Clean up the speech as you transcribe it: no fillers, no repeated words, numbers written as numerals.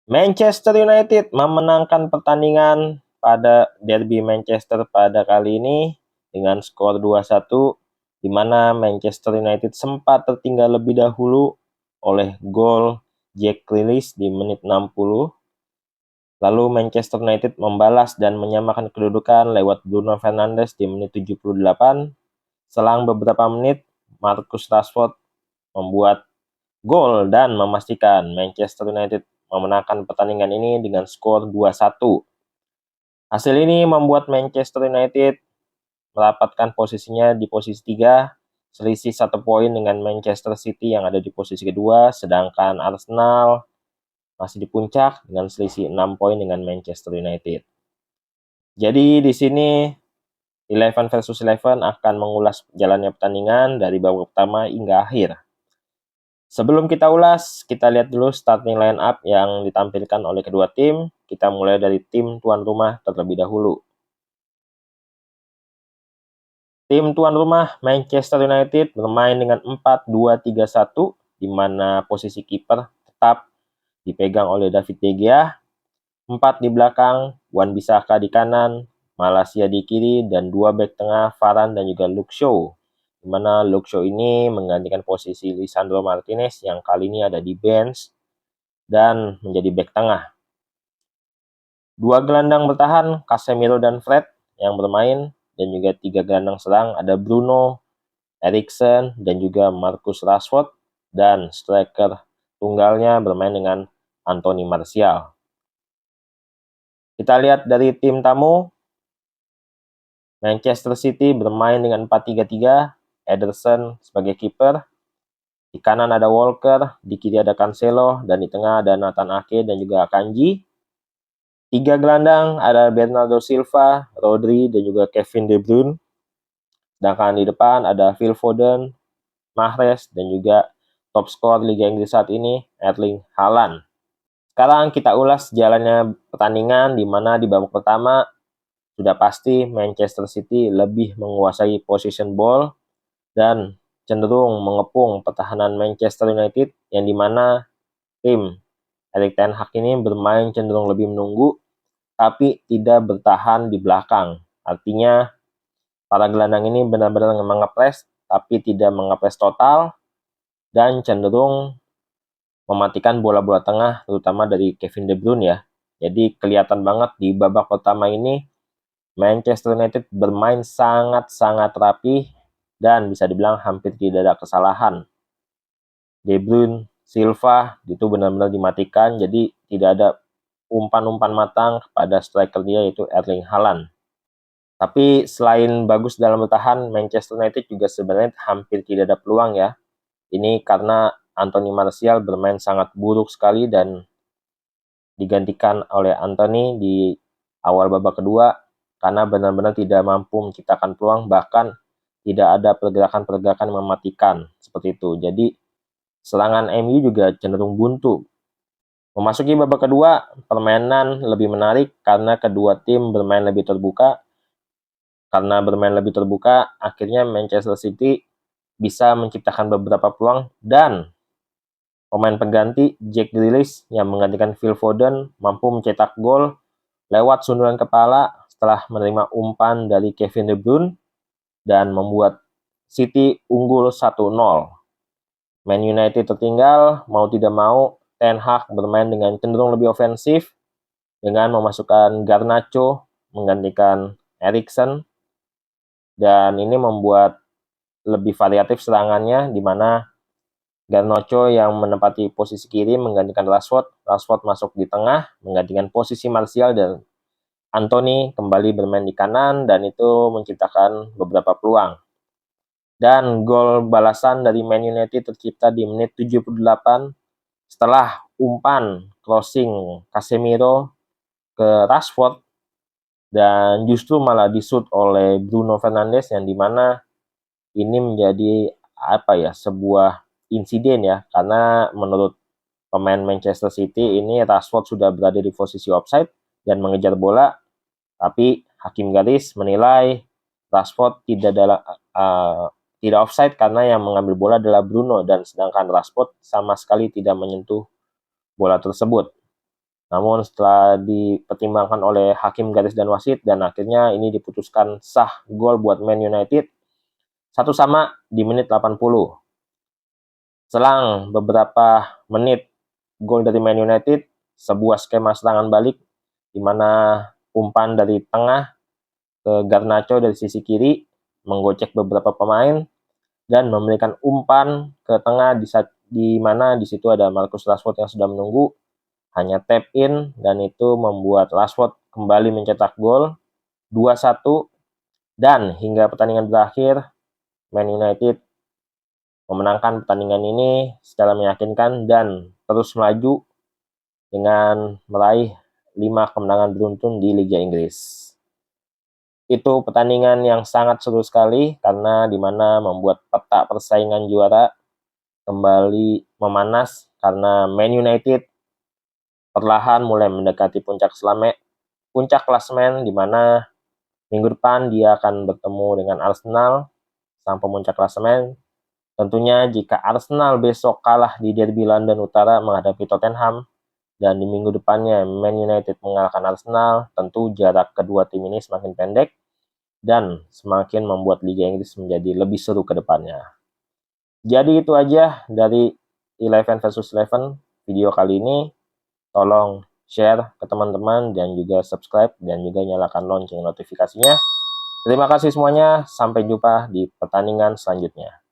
Manchester United memenangkan pertandingan pada derby Manchester pada kali ini dengan skor 2-1, di mana Manchester United sempat tertinggal lebih dahulu oleh gol Jack Grealish di menit 60. Lalu Manchester United membalas dan menyamakan kedudukan lewat Bruno Fernandes di menit 78. Selang beberapa menit, Marcus Rashford membuat gol dan memastikan Manchester United memenangkan pertandingan ini dengan skor 2-1. Hasil ini membuat Manchester United merapatkan posisinya di posisi 3, selisih 1 poin dengan Manchester City yang ada di posisi kedua, sedangkan Arsenal masih di puncak dengan selisih 6 poin dengan Manchester United. Jadi di sini Eleven versus Eleven akan mengulas jalannya pertandingan dari babak pertama hingga akhir. Sebelum kita ulas, kita lihat dulu starting line up yang ditampilkan oleh kedua tim. Kita mulai dari tim tuan rumah terlebih dahulu. Tim tuan rumah Manchester United bermain dengan 4-2-3-1, di mana posisi kiper tetap dipegang oleh David De Gea. 4 di belakang, Wan-Bissaka di kanan, Malaysia di kiri, dan 2 back tengah, Varane dan juga Luke Shaw. Di mana Luke Shaw ini menggantikan posisi Lisandro Martinez yang kali ini ada di bench dan menjadi back tengah. 2 gelandang bertahan, Casemiro dan Fred yang bermain, dan juga 3 gelandang serang ada Bruno, Eriksen, dan juga Marcus Rashford, dan striker tunggalnya bermain dengan Anthony Martial. Kita lihat dari tim tamu, Manchester City bermain dengan 4-3-3, Ederson sebagai kiper. Di kanan ada Walker, di kiri ada Cancelo, dan di tengah ada Nathan Ake dan juga Akanji. 3 gelandang ada Bernardo Silva, Rodri, dan juga Kevin De Bruyne. Sedangkan di depan ada Phil Foden, Mahrez, dan juga top skor Liga Inggris saat ini, Erling Haaland. Sekarang kita ulas jalannya pertandingan, di mana di babak pertama sudah pasti Manchester City lebih menguasai possession ball dan cenderung mengepung pertahanan Manchester United, yang dimana tim Erik ten Hag ini bermain cenderung lebih menunggu tapi tidak bertahan di belakang. Artinya para gelandang ini benar-benar mengepres tapi tidak mengepres total dan cenderung mematikan bola-bola tengah terutama dari Kevin De Bruyne ya. Jadi kelihatan banget di babak pertama ini Manchester United bermain sangat-sangat rapi dan bisa dibilang hampir tidak ada kesalahan. De Bruyne, Silva itu benar-benar dimatikan, jadi tidak ada umpan-umpan matang kepada striker dia yaitu Erling Haaland. Tapi selain bagus dalam bertahan, Manchester United juga sebenarnya hampir tidak ada peluang ya. Ini karena Anthony Martial bermain sangat buruk sekali dan digantikan oleh Anthony di awal babak kedua karena benar-benar tidak mampu menciptakan peluang, bahkan tidak ada pergerakan-pergerakan yang mematikan seperti itu. Jadi serangan MU juga cenderung buntu. Memasuki babak kedua, permainan lebih menarik karena kedua tim bermain lebih terbuka. Karena bermain lebih terbuka, akhirnya Manchester City bisa menciptakan beberapa peluang dan pemain pengganti Jack Grealish yang menggantikan Phil Foden mampu mencetak gol lewat sundulan kepala setelah menerima umpan dari Kevin De Bruyne dan membuat City unggul 1-0. Man United tertinggal, mau tidak mau Ten Hag bermain dengan cenderung lebih ofensif dengan memasukkan Garnacho menggantikan Eriksen, dan ini membuat lebih variatif serangannya di mana Garnacho yang menempati posisi kiri menggantikan Rashford, Rashford masuk di tengah menggantikan posisi Martial, dan Anthony kembali bermain di kanan dan itu menciptakan beberapa peluang. Dan gol balasan dari Man United tercipta di menit 78 setelah umpan crossing Casemiro ke Rashford dan justru malah disut oleh Bruno Fernandes, yang dimana ini menjadi sebuah insiden ya, karena menurut pemain Manchester City ini Rashford sudah berada di posisi offside dan mengejar bola, tapi hakim garis menilai Rashford tidak offside karena yang mengambil bola adalah Bruno, dan sedangkan Rashford sama sekali tidak menyentuh bola tersebut. Namun setelah dipertimbangkan oleh hakim garis dan wasit, dan akhirnya ini diputuskan sah gol buat Man United 1-1 di menit 80. Selang beberapa menit gol dari Man United, sebuah skema serangan balik di mana umpan dari tengah ke Garnacho dari sisi kiri menggocek beberapa pemain dan memberikan umpan ke tengah di mana di situ ada Marcus Rashford yang sudah menunggu, hanya tap in dan itu membuat Rashford kembali mencetak gol 2-1, dan hingga pertandingan berakhir Man United memenangkan pertandingan ini secara meyakinkan dan terus melaju dengan meraih 5 kemenangan beruntun di Liga Inggris. Itu pertandingan yang sangat seru sekali karena dimana membuat peta persaingan juara kembali memanas karena Man United perlahan mulai mendekati puncak klasemen, di mana minggu depan dia akan bertemu dengan Arsenal sang pemuncak klasemen. Tentunya jika Arsenal besok kalah di derby London Utara menghadapi Tottenham, dan di minggu depannya Man United mengalahkan Arsenal, tentu jarak kedua tim ini semakin pendek dan semakin membuat Liga Inggris menjadi lebih seru ke depannya. Jadi itu aja dari Eleven versus Eleven video kali ini. Tolong share ke teman-teman dan juga subscribe dan juga nyalakan lonceng notifikasinya. Terima kasih semuanya, sampai jumpa di pertandingan selanjutnya.